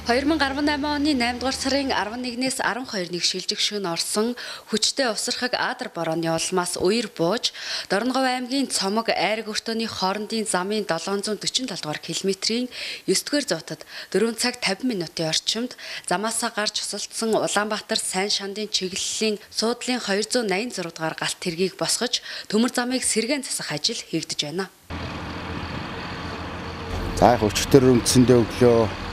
2018 оны 8 дугаар сарын 11-ээс 12-ны шилжих шөнө орсон хүчтэй усрахаг Аадар борооны улмаас үер бууж Дорноговь аймгийн Цомог Айраг өртөөний хоорондын замын 747 дугаар километрийн 9-р зуутад 4 цаг 50 минутын орчимд замаасаа гарч усалдсан Улаанбаатар сайн шандын чиглэлийн суудлын 286 дугаар галт тэргийг босгож төмөр замыг сэргээн засах ажил хийгдэж байна. За яг өчигдөр үндсэндээ өглөө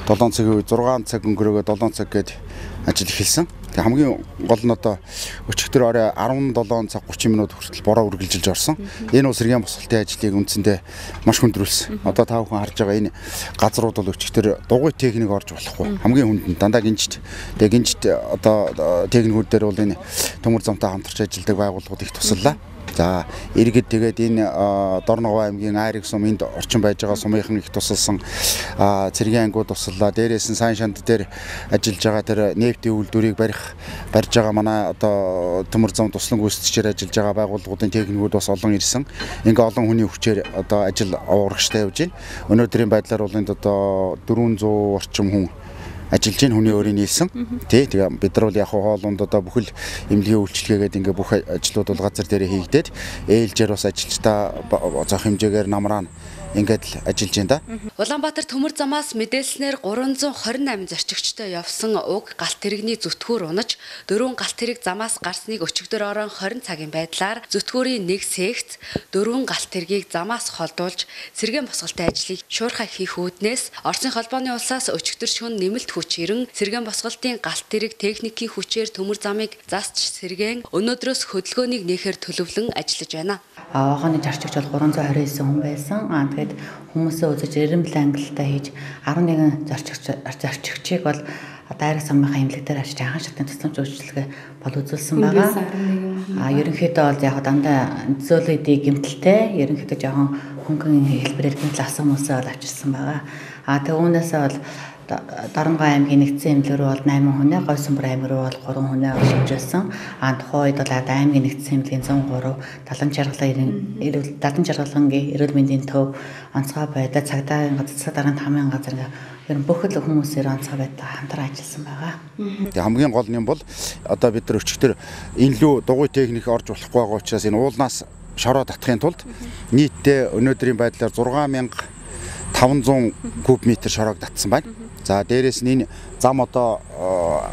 7 цагийн үе 6 цаг өнгөрөөгөө 7 цаг гээд ажил эхэлсэн. Тэгээ хамгийн гол нь одоо өчигдөр орой 17 цаг 30 минут хүртэл бороо үргэлжилж орсон. Энэ ус сэргээн босгалтын ажлыг үндсэндээ маш хүндрүүлсэн. Одоо та бүхэн харж байгаа энэ газрууд бол өчигдөр дугуй техник орж болохгүй. Хамгийн хүнд дандаа гинжит. Тэгээ гинжит одоо техникүүд дээр бол энэ төмөр замтай хамтарч ажилладаг байгууллагууд их туслалаа. За иргэд тэгээд энэ Дорноговь аймгийн Айраг сум энд орчин байж байгаа сумынхан их тусалсан цэргийн ангууд туслалаа. Дээрээс нь сайн шанд дээр ажиллаж байгаа тэр нефтийн үйлдвэрийг барьж байгаа манай одоо төмөр зам туслан гүйцэтгэгчээр ажиллаж байгаа байгууллагуудын техникүүд бас олон ирсэн. Ингээ олон хүний хүчээр одоо ажил урагштай явж байна. Өнөөдрийн байдлаар бол энд одоо 400 орчим хүн ажиллаж чинь хүний өөрийн нийлсэн. Тэгээ бид нар бол яг хоолунд одоо бүхэл эмнэлгийн үйлчлэгээгээд ингээ бүх ажлууд бол газар дээр хийгдээд ээлжээр бас ажилчдаа зах хэмжээгээр намраана ингээд л ажиллаж байна да. Улаанбаатар төмөр замаас мэдээлснээр 328 зорчигчтой явсан уг галт тэрэгний зүтгүүр унаж 4 галт тэрэг замаас гарсныг өчигдөр орон 20 цагийн байдлаар зүтгүүрийн нэг секц 4 галт тэргийг замаас холдуулж сэргээн босгалтын ажлыг шуурхай хийх үүднээс Оросын холбооны улсаас өчигдөр шөнө нэмэлт хүч ирэн сэргээн босгалтын галт тэрэг техникийн хүчээр төмөр замыг засч сэргээн өнөөдрөөс хөдөлгөөнийг нээхээр төлөвлөн ажиллаж байна. Огооны зарчигч бол 329 хүн байсан. Тэгээд хүмүүсээ үзэж эренбэл ангилалтаа хийж 11 зарчигчийг бол Айраг сумынхаа эмнэлэг дээр авчиж анхан шатны тусламж үйлчилгээ бол үзүүлсэн байгаа. Ерөнхийдөө бол яг дандаа зөөлөдий гэмтэлтэй ерөнхийдөө жоохон хөнгөн хэлбэрээр гэмтэл авсан хүмүүсээ бол авчирсан байгаа. Тэгээ үүнээсээ бол Дорноговь аймгийн нэгдсэн эмнэлэг рүү бол 8 хүн, Говьсүмбэр аймаг руу бол 3 хүн шилжүүлсэн. Тухайн үед бол аймгийн нэгдсэн эмнэлгийн 103 Дадан Жаргалангийн эрүүл мэндийн төв онцгой байдлаа цагдаагийн газар дараагийн хамгийн газар ер нь бүх л хүмүүсээр онцгой байдлаа хамтран ажилласан байгаа. Тэгээ хамгийн гол нь бол одоо бид нар өчигдөр энэ лүү дугуй техник орж болохгүй байгаа учраас энэ уулнаас шороо татахын тулд нийтдээ өнөөдрийн байдлаар 6500 куб метр шороог татсан байна. За дээрээс нь энэ зам одоо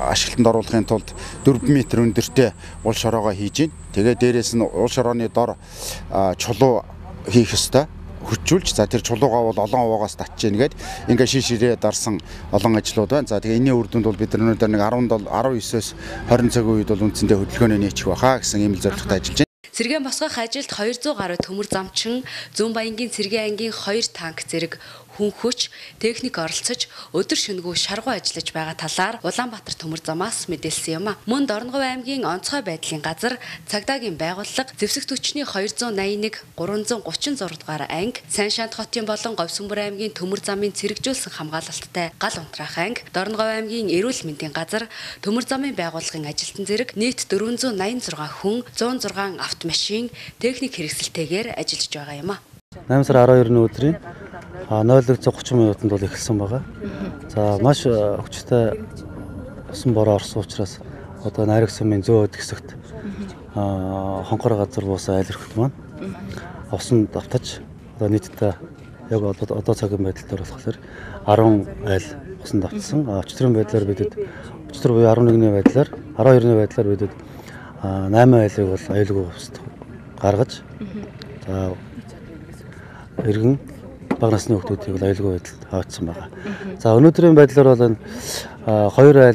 ашиглалтанд оруулахын тулд 4 м өндөртэй уул шороогоо хийж байна. Тэгээ дээрээс нь уул шорооны дор чулуу хийх ёстой. Хүчүүлж за тэр чулуугаа бол олон овоогоос татж гин гээд ингээ шиширээ дарсан олон ажлууд байна. За тэгээ энэний үр дүнд бол бид нар өнөөдөр нэг 19-өөс 20 цагийн үед бол үндсэндээ хөдөлгөөнөө нээчих байхаа гэсэн ийм л зорилготой ажиллаж байна. Сэргээн босгох ажилд 200 гаруй төмөр замчин Зүүн Баянгийн цэргийн ангийн 2 танк зэрэг хүн хүч техник оролцож өдөр шөнөгүй шаргуу ажиллаж байгаа талаар Улаанбаатар төмөр замаас мэдээлсэн юм. Мөн Дорноговь аймгийн онцгой байдлын газар цагдаагийн байгууллага зэвсэгт хүчний 281 336 дугаар анги, Сайн шанд хотын болон Говьсүмбэр аймгийн төмөр замын цэрэгжүүлсэн хамгаалалттай гал унтраах анги, Дорноговь аймгийн эрүүл мэндийн газар төмөр замын байгууллагын ажилтан зэрэг нийт 486 хүн 106 автомашин техник хэрэгсэлтэйгээр ажиллаж байгаа юм. 8 сар 12-ны өдрийн 0:30 минутанд бол эхэлсэн байгаа. За маш хүчтэй усан бороо орсон учраас одоо Айраг сумын зөө хэсэгт хонхор газар буусаа айл өрхт маань усан давтаж одоо нийтдээ яг одоо цагийн байдлаар болохоор 10 айл усан давтсан. Өчтөрийн байдлаар бидэд өчтөр буюу 11-ний байдлаар 12-ны байдлаар бидэд 8 айлыг бол аюулгүй хувьд гаргаж за иргэн бага насны хүүхдүүдийг бол аюулгүй байдалд аваачсан байгаа. За өнөөдрийн байдлаар бол энэ 2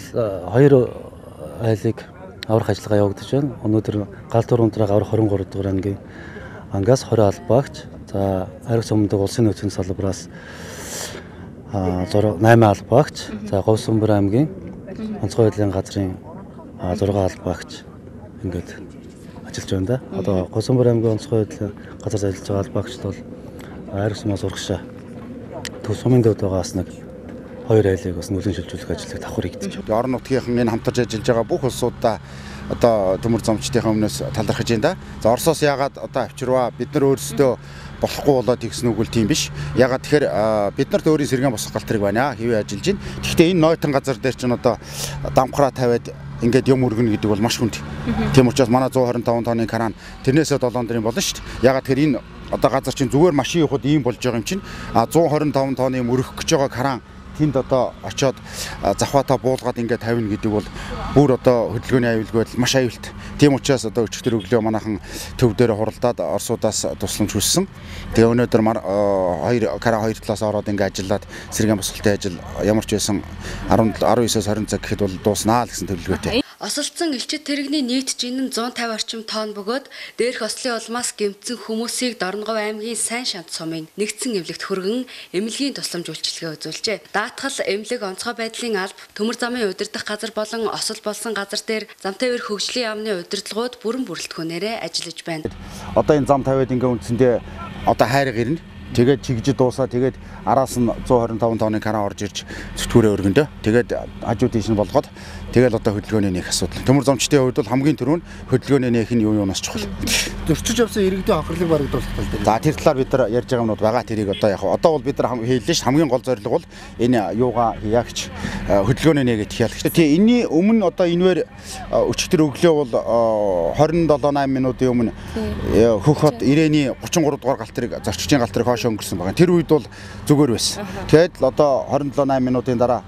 айлыг аврах ажиллагаа явагдаж байна. Өнөөдөр галт ургамтраа аврах 23 дугаар ангийн ангаас 20 албаагч, за Айраг сумдаг улсын нөөцийн салбараас 8 албаагч, за Говьсүмбэр аймгийн онцгой байдлын газрын 6 албаагч ингээд ажиллаж байна да. Одоо Говьсүмбэр аймгийн онцгой байдлын газар ажиллаж байгаа албаагчд бол Айраг сумаас урагшаа төв сумын дэвд байгаас нэг 2 айлыг бас нөлөөлөн шилжүүлэх ажлыг давхар хийгдэж байна. Орон нутгийнхан энэ хамтарч ажиллаж байгаа бүх улсуудаа одоо төмөр замчдын өмнөөс талархаж байна да. За Оросоос яагаад одоо авчирваа бид нар өөрсдөө болохгүй болоод тэгсэн үг л тийм биш. Ягаад тэгэхээр бид нарт өөрийн сэргээн босгох галтрыг байна хэвээ ажиллаж байна. Гэхдээ энэ нойтон газар дээр чинь одоо дамхраа тавиад ингээд юм өргөнө гэдэг бол маш хүнд. Тийм учраас манай 125 тонны кран тэрнээсээ 7 дөрийн болно шүү дээ. Ягаад тэгэхээр энэ одоо газар чинь зүгээр машин явахад ийм болж байгаа юм чинь 125 тонны юм өргөх гэж байгаа кран тэнд одоо очиод завхаатаа буулгаад ингээд тавина гэдэг бол бүр одоо хөдөлгөөний аюулгүй байдал маш аюултай. Тийм учраас одоо өчигдөр өглөө манайхан төв дээр хуралдаад Оросуудаас тусламж хүссэн. Тэгээ өнөөдөр хоёр талаас ороод ингээд ажиллаад сэргээн босголтын ажил ямар ч байсан 19-с 20 цаг гэхэд бол дууснаа л гэсэн төлөвлөгөөтэй. Осолцсон элчит тэрэгний нийт жин нь 150 орчим тонн бөгөөд дээрх ослын улмаас гэмтсэн хүмүүсийг Дорногов аймгийн Сайн Шант сумын нэгдсэн эмнэлэгт хүргэн эмнэлгийн тусламж үйлчилгээ үзүүлжээ. Даатгал эмнэлэг онцгой байдлын алба, төмөр замын удирдах газар болон осол болсон газар дээр зам тавир хөгжлийн яамны удирдлагууд бүрэн бүрэлдэхүүнээрээ ажиллаж байна. Одоо энэ зам тавиад ингээ үндсэндээ одоо хайрга ирнэ. Тэгээд чигжид дуусаа тэгээд араас нь 125 тонны кран орж ирж зүтгүүрээ өргөндөө. Тэгээд хажуу тийш нь болгоод тэгээд одоо хөдөлгөөний нээх асуудал. Төмөр замчдын хувьд бол хамгийн түрүүнд хөдөлгөөний нээх нь юу юунаас чухал. Зөрчиж авсан иргэдийн хохирлыг барагдуулах тал дээр. За тэр талаар бид нар ярьж байгаа юмнууд байгаа. Тэрийг одоо яг одоо бол бид нар хийлээ ш хамгийн гол зорилго бол энэ юугаа хийягч хөдөлгөөний нэгэд хяалагч. Тэгээ энэний өмнө одоо энэвэр өчигдөр өглөө бол 27-8 минутын өмнө хөх хот ирээний 33 дугаар галтрыг зорчигчийн галтрыг хойш өнгөрсөн байгаа. Тэр үед бол зүгээр байсан. Тэгээд одоо 27-8 минутын дараа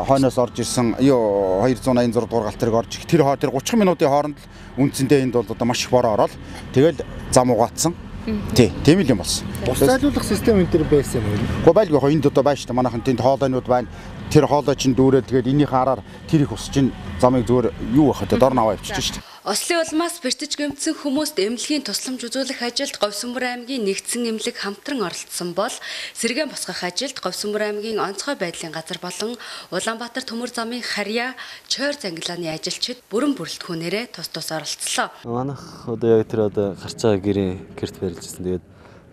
хойноос орж ирсэн 286 дугаар галтрыг орж тэр 30 минутын хооронд үндсэндээ энд бол одоо маш их бороо ороод тэгэл зам угаацсан. Тийм л юм болсон. Бус зайлуулах систем энэ төр байсан юм уу? Гэхдээ байлгүй энд одоо байна шүү дээ. Манайхан тэнд хоолойнууд байна. Тэр хоолой чинь дүүрээд тэгээд энийхээ хараар тэр их ус чинь замыг зүгээр юу байхад дор наваа явчихж шүү дээ. Ослын улмаас бэртэж гэмтсэн хүмүүст эмнэлгийн тусламж үзүүлэх ажилд Говьсөнбөр аймгийн нэгдсэн эмнэлэг хамтран оролцсон бол сэргээн босгох ажилд Говьсөнбөр аймгийн онцгой байдлын газар болон Улаанбаатар төмөр замын харьяа Чойр зангилааны ажилчид бүрэн бүрэлдэхүүнээрээ тус оролцлоо. Манайх одоо яг тэр одоо гарч байгаа гэрт барьжсэн. Тэгээд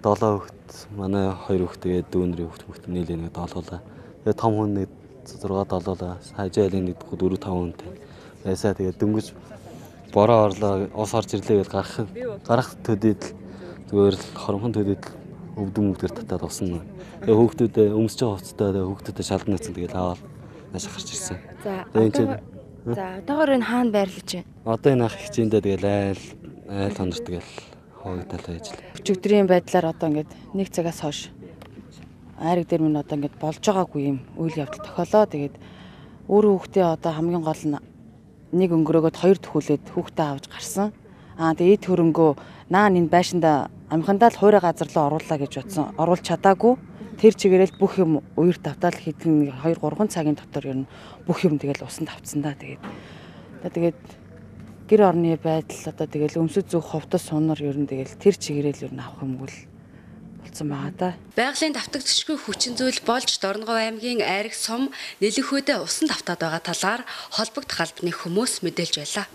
7 хүүхэд манай 2 хүүхэд тэгээд дүүнрийн хүүхэд нийлээ нэг доолуулаа. Тэгээд том хүн нэг 6 доолуулаа. Хажаалын нэг 4 5 хүнтэй. Ясаа тэгээд дөнгөж бороо орлоо ус орж ирлээ гэж гарах төдийд зүгээр л хоромхон төдийд өвдөмөгдөр татаад усан. Тэгээ хүүхдүүдээ өмсөж байгаа хувцастай хүүхдүүдээ шалдан нэцэн тэгээд аваад нааш гарч ирсэн. За одоогоор энэ хаана байрлаж байна? Одоо энэ ах хичээндээ тэгэл айл хонор тэгэл хоогдталаа ажил. Өчигдрийн байдлаар одоо ингээд нэг цагаас хойш айраг дээр минь одоо ингээд болж байгаагүй юм үйл явдал тохиолоо. Тэгээд өөр хүүхдээ одоо хамгийн гол нь нэг өнгөрөөгд 2 төхүүлээд хүүхдээ авч гарсан. Тэгээ эд хөрөнгөө энэ байшинда амхандаа л хуурай газар руу оруулаа гэж бодсон. Оруулж чадаагүй. Тэр чигээрэл бүх юм уяр давтаал хэдэн 2-3 цагийн дотор ер нь бүх юм тэгэл усанд тавцсан да. Тэгээд гэр орны байдал одоо тэгэл өмсөж зүүх хувцас сунар ер нь тэгэл тэр чигээрэл ер нь авах юмгүй л болсон байгаа да. Байгалийн давтагдчихгүй хүчин зүйл болж Дорногов аймгийн Айраг сум нэлэхүйдээ усан давтаад байгаа талаар холбогдох албаны хүмүүс мэдээлж байлаа.